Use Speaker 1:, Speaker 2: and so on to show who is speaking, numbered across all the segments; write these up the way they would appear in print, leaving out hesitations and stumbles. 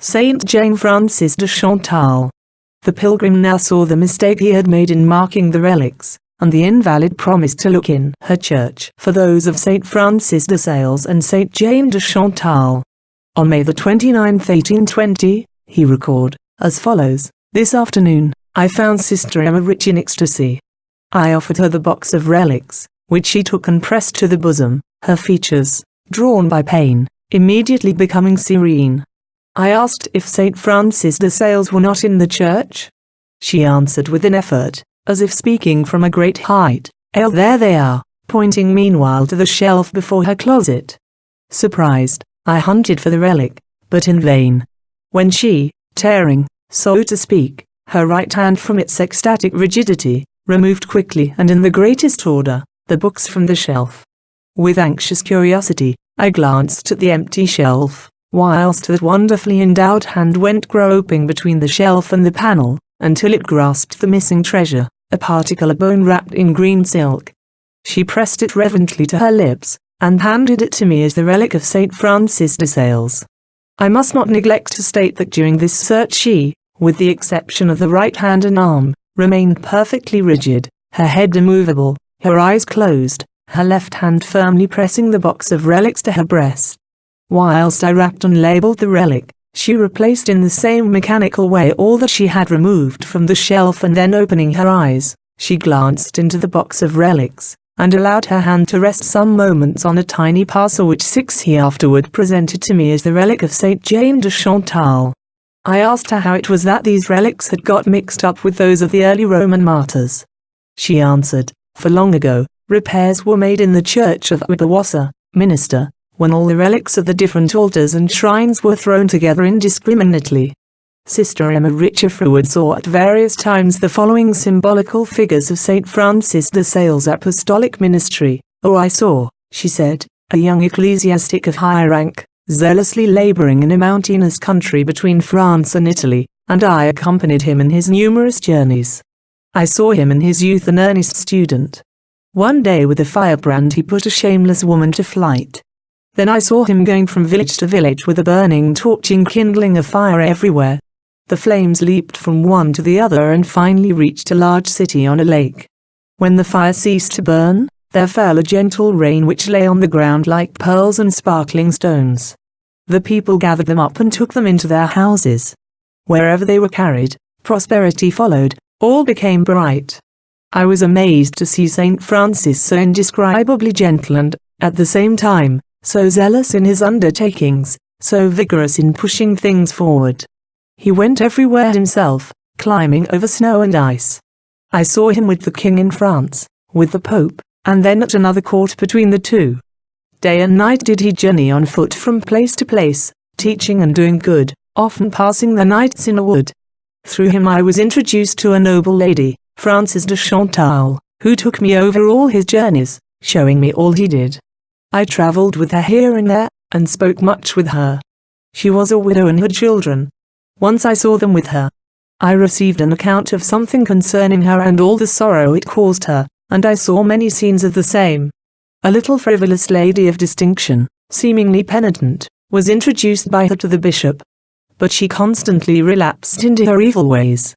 Speaker 1: Saint Jane Frances de Chantal. The pilgrim now saw the mistake he had made in marking the relics, and the invalid promise to look in her church for those of Saint Francis de Sales and Saint Jane de Chantal. On May the 29th, 1820, he recorded as follows: "This afternoon, I found Sister Emmerich in ecstasy. I offered her the box of relics, which she took and pressed to the bosom, her features, drawn by pain, immediately becoming serene. I asked if Saint Francis de Sales were not in the church. She answered with an effort, as if speaking from a great height, 'There they are,' pointing meanwhile to the shelf before her closet. Surprised, I hunted for the relic, but in vain. When she, tearing, so to speak, her right hand from its ecstatic rigidity, removed quickly and in the greatest order, the books from the shelf. With anxious curiosity, I glanced at the empty shelf, whilst that wonderfully endowed hand went groping between the shelf and the panel, until it grasped the missing treasure, a particle of bone wrapped in green silk. She pressed it reverently to her lips, and handed it to me as the relic of Saint Francis de Sales. I must not neglect to state that during this search she, with the exception of the right hand and arm, remained perfectly rigid, her head immovable, her eyes closed, her left hand firmly pressing the box of relics to her breast. Whilst I wrapped and labelled the relic, she replaced in the same mechanical way all that she had removed from the shelf, and then opening her eyes, she glanced into the box of relics, and allowed her hand to rest some moments on a tiny parcel which he afterward presented to me as the relic of Saint Jane de Chantal. I asked her how it was that these relics had got mixed up with those of the early Roman martyrs. She answered, for long ago, repairs were made in the church of Wibawassa, Minster, when all the relics of the different altars and shrines were thrown together indiscriminately. Sister Emmerich afterward saw at various times the following symbolical figures of Saint Francis de Sales' apostolic ministry. "Oh, I saw," she said, "a young ecclesiastic of high rank, zealously laboring in a mountainous country between France and Italy, and I accompanied him in his numerous journeys. I saw him in his youth an earnest student. One day with a firebrand he put a shameless woman to flight. Then I saw him going from village to village with a burning torch enkindling a fire everywhere. The flames leaped from one to the other and finally reached a large city on a lake. When the fire ceased to burn, there fell a gentle rain which lay on the ground like pearls and sparkling stones. The people gathered them up and took them into their houses. Wherever they were carried, prosperity followed, all became bright. I was amazed to see Saint Francis so indescribably gentle and, at the same time, so zealous in his undertakings, so vigorous in pushing things forward. He went everywhere himself, climbing over snow and ice. I saw him with the king in France, with the Pope, and then at another court between the two. Day and night did he journey on foot from place to place, teaching and doing good, often passing the nights in a wood. Through him I was introduced to a noble lady, Frances de Chantal, who took me over all his journeys, showing me all he did. I travelled with her here and there, and spoke much with her. She was a widow and had children. Once I saw them with her. I received an account of something concerning her and all the sorrow it caused her, and I saw many scenes of the same. A little frivolous lady of distinction, seemingly penitent, was introduced by her to the bishop. But she constantly relapsed into her evil ways.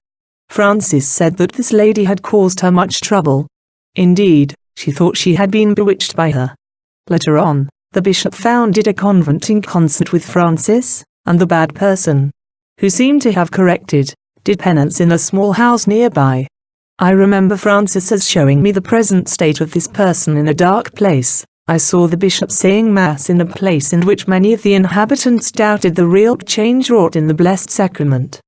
Speaker 1: Francis said that this lady had caused her much trouble. Indeed, she thought she had been bewitched by her. Later on, the bishop founded a convent in concert with Francis, and the bad person, who seemed to have corrected, did penance in a small house nearby. I remember Francis as showing me the present state of this person in a dark place. I saw the bishop saying Mass in a place in which many of the inhabitants doubted the real change wrought in the Blessed Sacrament.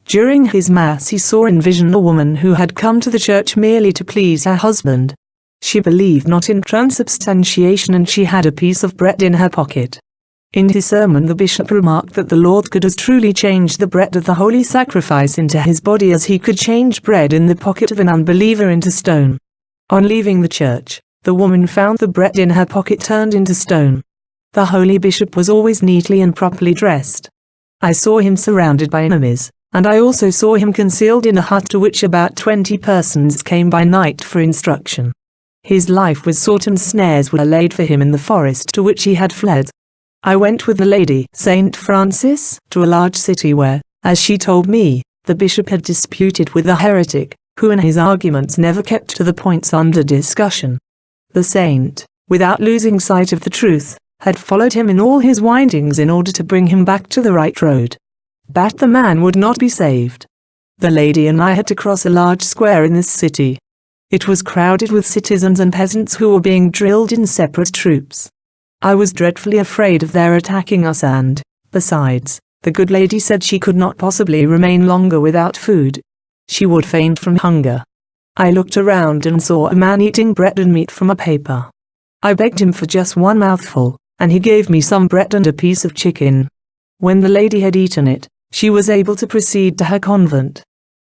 Speaker 1: During his Mass he saw in vision a woman who had come to the church merely to please her husband. She believed not in transubstantiation and she had a piece of bread in her pocket. In his sermon the bishop remarked that the Lord could as truly change the bread of the holy sacrifice into his body as he could change bread in the pocket of an unbeliever into stone. On leaving the church, the woman found the bread in her pocket turned into stone. The holy bishop was always neatly and properly dressed. I saw him surrounded by enemies, and I also saw him concealed in a hut to which about 20 persons came by night for instruction. His life was sought and snares were laid for him in the forest to which he had fled. I went with the Lady Saint Francis to a large city where, as she told me, the bishop had disputed with a heretic, who in his arguments never kept to the points under discussion. The saint, without losing sight of the truth, had followed him in all his windings in order to bring him back to the right road. But the man would not be saved. The lady and I had to cross a large square in this city. It was crowded with citizens and peasants who were being drilled in separate troops. I was dreadfully afraid of their attacking us and, besides, the good lady said she could not possibly remain longer without food. She would faint from hunger. I looked around and saw a man eating bread and meat from a paper. I begged him for just one mouthful, and he gave me some bread and a piece of chicken. When the lady had eaten it, she was able to proceed to her convent.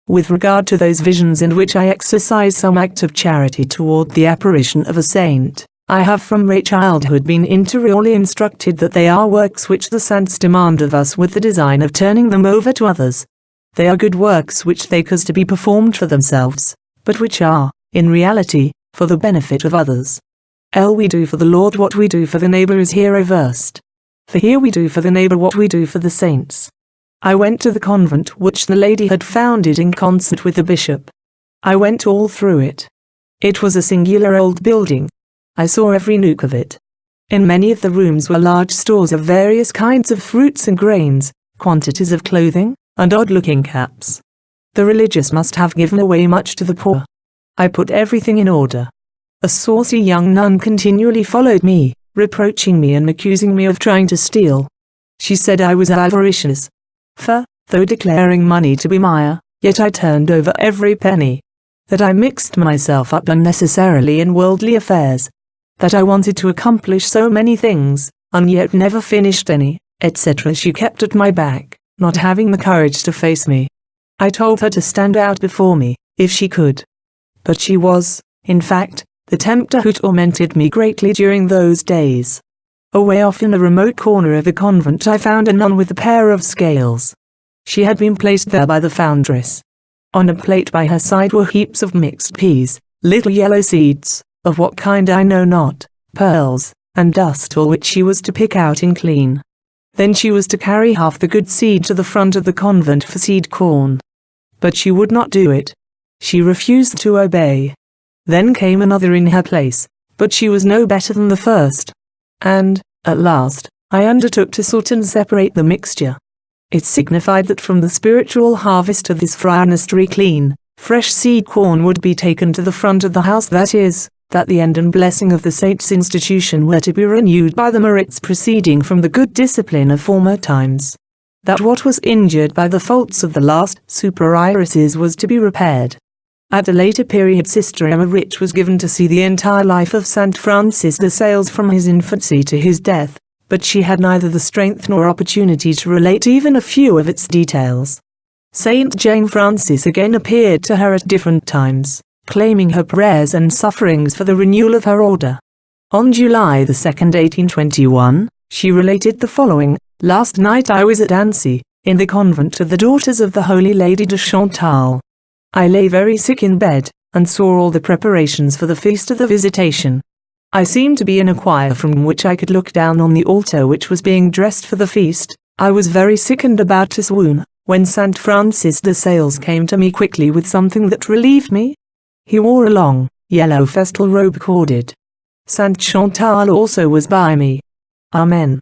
Speaker 1: With regard to those visions in which I exercise some act of charity toward the apparition of a saint, I have from great childhood been interiorly instructed that they are works which the saints demand of us with the design of turning them over to others. They are good works which they cause to be performed for themselves, but which are, in reality, for the benefit of others. We do for the Lord what we do for the neighbor is here reversed. For here we do for the neighbor what we do for the saints. I went to the convent which the lady had founded in concert with the bishop. I went all through it. It was a singular old building. I saw every nook of it. In many of the rooms were large stores of various kinds of fruits and grains, quantities of clothing, and odd-looking caps. The religious must have given away much to the poor. I put everything in order. A saucy young nun continually followed me, reproaching me and accusing me of trying to steal. She said I was avaricious. For, though declaring money to be mire, yet I turned over every penny. That I mixed myself up unnecessarily in worldly affairs. That I wanted to accomplish so many things, and yet never finished any, etc. She kept at my back, not having the courage to face me. I told her to stand out before me, if she could. But she was, in fact, the tempter who tormented me greatly during those days. Away off in a remote corner of the convent I found a nun with a pair of scales. She had been placed there by the foundress. On a plate by her side were heaps of mixed peas, little yellow seeds, of what kind I know not, pearls, and dust, all which she was to pick out and clean. Then she was to carry half the good seed to the front of the convent for seed corn. But she would not do it. She refused to obey. Then came another in her place, but she was no better than the first. And, at last, I undertook to sort and separate the mixture. It signified that from the spiritual harvest of this friarnistry clean, fresh seed corn would be taken to the front of the house, that is, that the end and blessing of the saint's institution were to be renewed by the merits proceeding from the good discipline of former times. That what was injured by the faults of the last superirises was to be repaired. At a later period Sister Emmerich was given to see the entire life of St. Francis de Sales from his infancy to his death, but she had neither the strength nor opportunity to relate even a few of its details. Saint Jane Francis again appeared to her at different times, claiming her prayers and sufferings for the renewal of her order. On July 2, 1821, she related the following: "Last night I was at Annecy, in the convent of the Daughters of the Holy Lady de Chantal. I lay very sick in bed, and saw all the preparations for the feast of the Visitation. I seemed to be in a choir from which I could look down on the altar which was being dressed for the feast. I was very sick and about to swoon, when St. Francis de Sales came to me quickly with something that relieved me. He wore a long, yellow festal robe corded. St. Chantal also was by me. Amen."